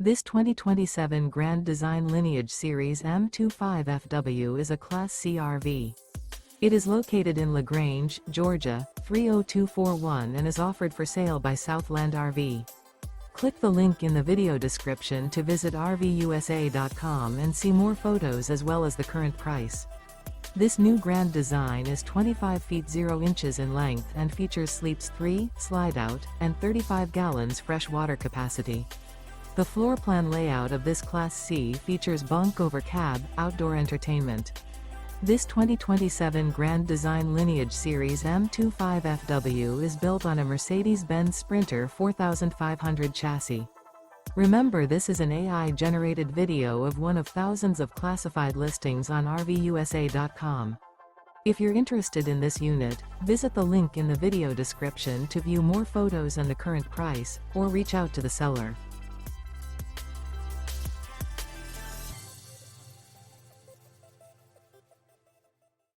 This 2027 Grand Design Lineage Series M25FW is a Class C RV. It is located in LaGrange, Georgia, 30241 and is offered for sale by Southland RV. Click the link in the video description to visit RVUSA.com and see more photos as well as the current price. This new Grand Design is 25 feet 0 inches in length and features sleeps 3, Slideout, and 35 gallons fresh water capacity. The floor plan layout of this Class C features Bunk Over Cab, outdoor entertainment. This 2027 Grand Design Lineage Series M25FW is built on a Mercedes-Benz Sprinter 4500 chassis. Remember, this is an AI-generated video of one of thousands of classified listings on RVUSA.com. If you're interested in this unit, visit the link in the video description to view more photos and the current price, or reach out to the seller.